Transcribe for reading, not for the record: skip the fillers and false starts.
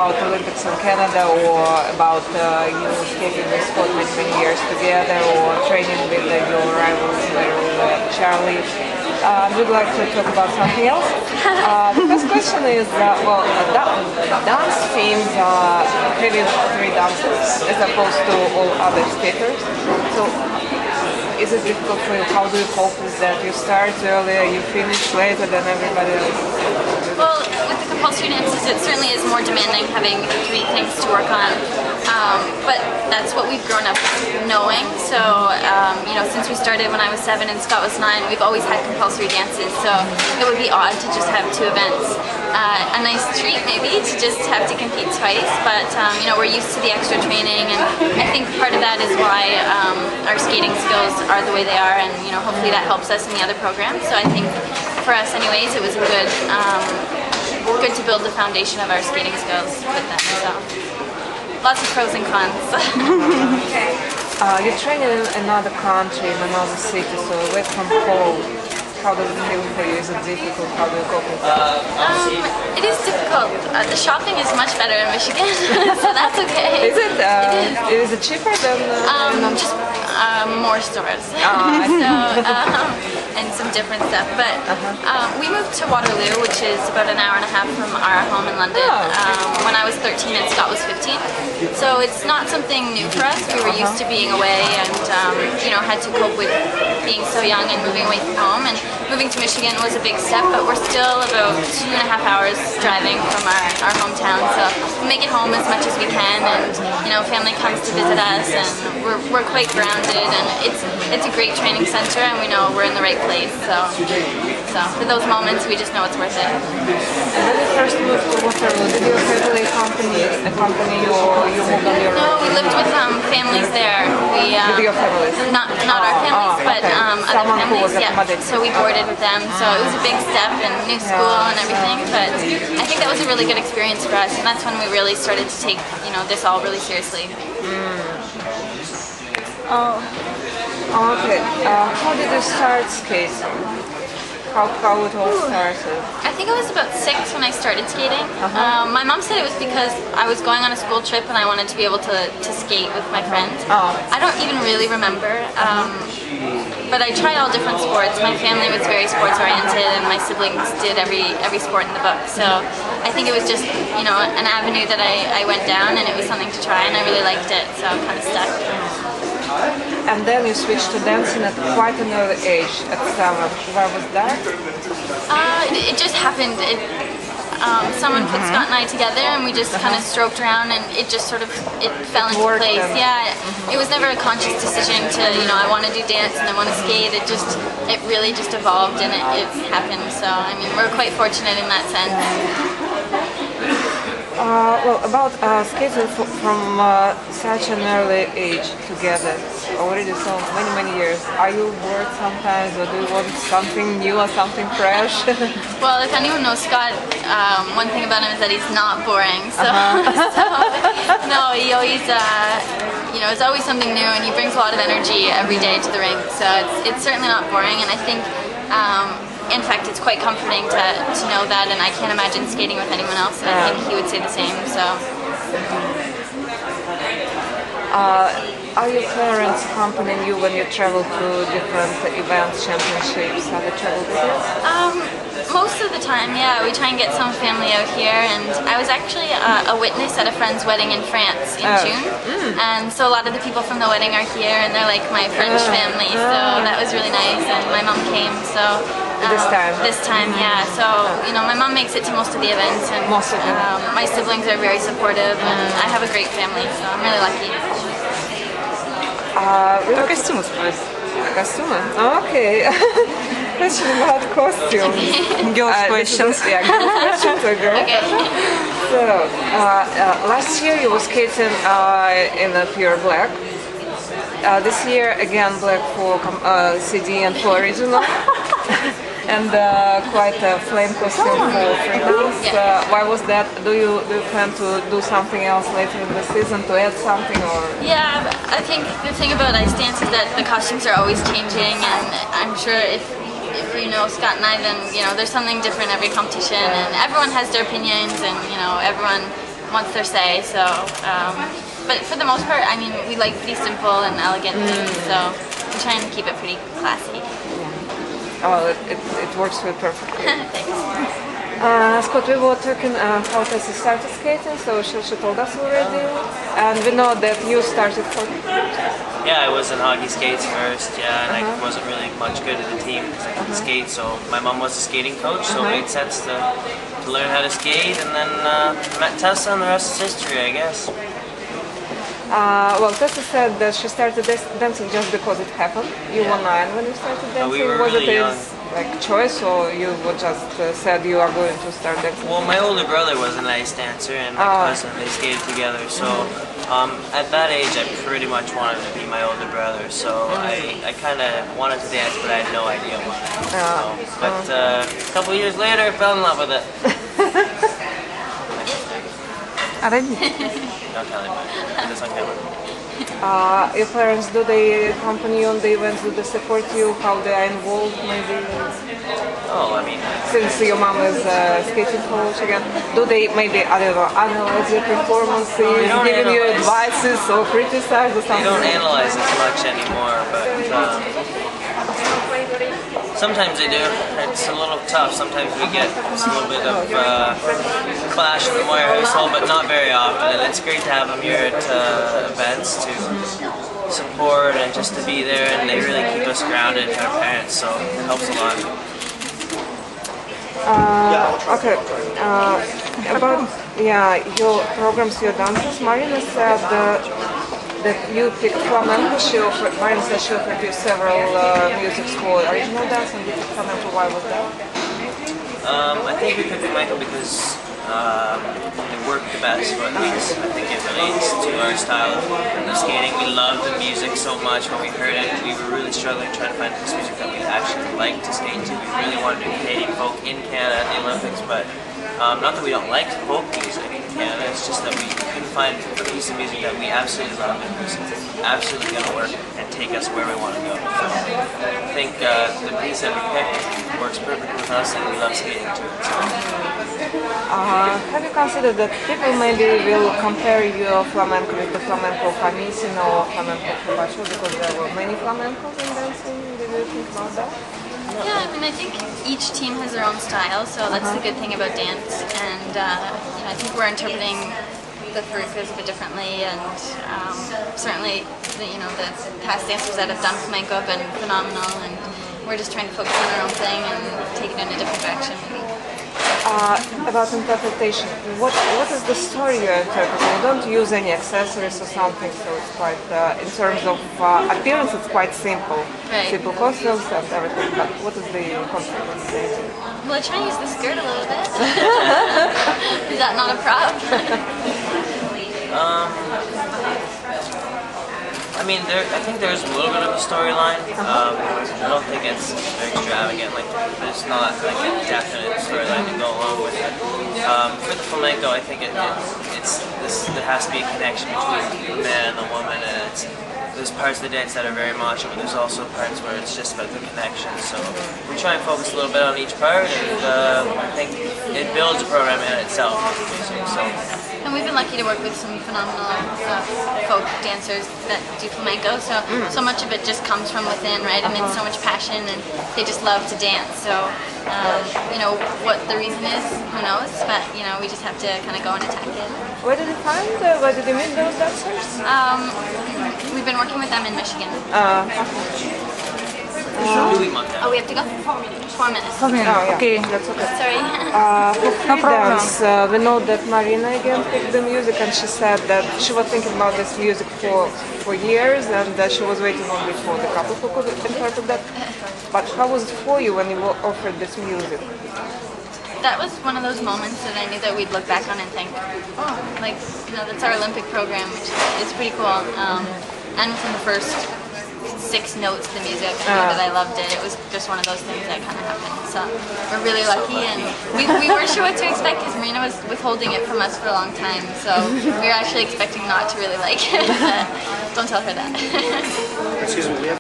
about Olympics in Canada or about you skating with Scott many years together or training with your rivals, Charlie. Would like to talk about something else. The first question is, dance teams have three dancers as opposed to all other skaters. So, is it difficult for you? How do you cope with that? You start earlier, you finish later than everybody else. Well, with the compulsory dances, it certainly is more demanding having three things to work on. But that's what we've grown up knowing. So, since we started when I was 7 and Scott was 9, we've always had compulsory dances. So it would be odd to just have two events. A nice treat maybe to just have to compete twice, but we're used to the extra training, and I think part of that is why our skating skills are the way they are, and hopefully that helps us in the other programs. So I think for us anyways, it was good to build the foundation of our skating skills with them. So lots of pros and cons. You train in another country, in another city, so away from home. How does it feel for you? Is it difficult? How do you cope with it? It is difficult. The shopping is much better in Michigan, so that's okay. Is it? Is it cheaper than? Just more stores. And some different stuff. But we moved to Waterloo, which is about an hour and a half from our home in London. When I was 13 and Scott was 15. So it's not something new for us. We were used to being away and had to cope with being so young and moving away from home. And moving to Michigan was a big step, but we're still about 2.5 hours driving from our hometown. So we make it home as much as we can, and family comes to visit us, and we're quite grounded. And it's a great training center, and we know we're in the right place. So for those moments, we just know it's worth it. And when you first moved to Waterloo, did your family accompany you, or you moved on your own? No, we lived with families there. With your families? Not our families, but other families. Yeah. So we boarded with them. So it was a big step and new school and everything. But I think that was a really good experience for us, and that's when we really started to take this all really seriously. Okay. How did you start skating? How it all started? I think I was about 6 when I started skating. My mom said it was because I was going on a school trip and I wanted to be able to skate with my friends. I don't even really remember, but I tried all different sports. My family was very sports oriented, and my siblings did every sport in the book. So I think it was just an avenue that I went down, and it was something to try, and I really liked it, so I'm kind of stuck. And then you switched to dancing at quite an early age, at 7. Why was that? It just happened. Someone put Scott and I together, and we just kind of stroked around, and it just sort of fell into place. Yeah, it was never a conscious decision to I want to do dance and I want to skate. It really just evolved, and it happened. So I mean, we're quite fortunate in that sense. About skating from such an early age together, already so many years, are you bored sometimes, or do you want something new or something fresh? Well, if anyone knows Scott, one thing about him is that he's not boring. So, no, he always, it's always something new, and he brings a lot of energy every day to the rink. So it's certainly not boring, and I think. In fact, it's quite comforting to know that, and I can't imagine skating with anyone else, and I think he would say the same. So, are your parents accompanying you when you travel to different events, championships? Are they travel with you? Most of the time, yeah. We try and get some family out here, and I was actually a witness at a friend's wedding in France in June, and so a lot of the people from the wedding are here, and they're like my French family, so that was really nice, and my mom came, so... This time, yeah. So, my mom makes it to most of the events, and my siblings are very supportive, and I have a great family, so I'm really lucky. Costumes first. Costume? Okay. Question about costumes. Girls' questions. Yeah, girls' questions are girls. Okay. So, last year you were skating in a pure black. This year, again, black for CD and for original. And quite a flame costume for freelance. Why was that? Do you plan to do something else later in the season, to add something, or? Yeah, I think the thing about ice dance is that the costumes are always changing, and I'm sure if you know Scott and I, then there's something different every competition, and everyone has their opinions, and everyone wants their say. So, but for the most part, I mean, we like pretty simple and elegant things. So we're trying to keep it pretty classy. Oh, it works with perfectly. Thanks. Scott, we were talking how Tessa started skating, so she told us already, and we know that you started hockey. Yeah, I was in hockey skates first, yeah, and I wasn't really much good at the team because I couldn't skate, so my mom was a skating coach, so it made sense to learn how to skate, and then met Tessa, and the rest is history, I guess. Well, Tessa said that she started dancing just because it happened. You were 9 when you started dancing. We were was really it young. Like choice, or you would just said you are going to start dancing? Well, my older brother was a nice dancer, and my cousin, they skated together, so at that age I pretty much wanted to be my older brother, so I kind of wanted to dance, but I had no idea why. But a couple of years later, I fell in love with it. Don't tell anybody. Put this on camera. Your parents, do they accompany you on the events? Do they support you? How they are involved, maybe? Oh, I mean, Since your mom is a skating coach again, do they maybe, I don't know, analyze your performances, giving you advices or criticize or they something? don't analyze as much anymore, but sometimes they do. It's a little tough. Sometimes we get just a little bit of clash in the Moyer household, but not very often. And it's great to have them here at events to support and just to be there. And they really keep us grounded, our parents, so it helps a lot. Okay. About your programs, your dances, Marina said that you picked flamenco. Marina said she offered you several music school original dance, and you picked flamenco. Why was that? I think we picked flamenco because it worked the best for us. I think it relates to our style of skating. We loved the music so much when we heard it. We were really struggling trying to find this music that we actually liked to skate to. We really wanted to do Canadian folk in Canada at the Olympics, but not that we don't like folk music in Canada, it's just that we couldn't find a piece of music that we absolutely loved and was absolutely going to work and take us where we want to go. So I think the piece that we picked works perfectly with us, and we love skating to it. So. Have you considered that people maybe will compare your flamenco with the flamenco Camisino or flamenco Cabacho because there were many flamencos in dancing? Did you think about that? Yeah, I mean, I think each team has their own style, so that's the good thing about dance. And you know, I think we're interpreting the Farukas a bit differently, and certainly, the past dancers that have done flamenco have been phenomenal, and we're just trying to focus on our own thing and take it in a different direction, maybe. About interpretation, what is the story you're interpreting? You don't use any accessories or something, so it's quite, in terms of appearance, it's quite simple. Right. Simple costumes and everything, but what is the concept of the Well, I try to use the skirt a little bit. Is that not a prop? I mean, I think there's a little bit of a storyline. I don't think it's very extravagant. Like, there's not like a definite storyline to go along with it. For the flamenco, I think there has to be a connection between the man and the woman, and there's parts of the dance that are very macho, but there's also parts where it's just about the connection. So we try and focus a little bit on each part, and I think it builds the program in itself. So. And we've been lucky to work with some phenomenal folk dancers that do flamenco, so much of it just comes from within, right? And it's so much passion, and they just love to dance. So, you know, what the reason is, who knows? But, you know, we just have to kind of go and attack it. Where did you find, where did you meet those dancers? We've been working with them in Michigan. Oh, we have to go? 4 minutes. Oh, yeah. Okay, that's okay. Sorry. For free dance, we know that Marina again picked the music, and she said that she was thinking about this music for years, and that she was waiting only for the couple who could interpret that. But how was it for you when you were offered this music? That was one of those moments that I knew that we'd look back on and think, oh, like, you know, that's our Olympic program, which is pretty cool. And within the first 6 notes of the music, I knew that I loved it. It was just one of those things that kind of happened. So we're really lucky, and we weren't sure what to expect because Marina was withholding it from us for a long time. So we were actually expecting not to really like it. But don't tell her that. Excuse me.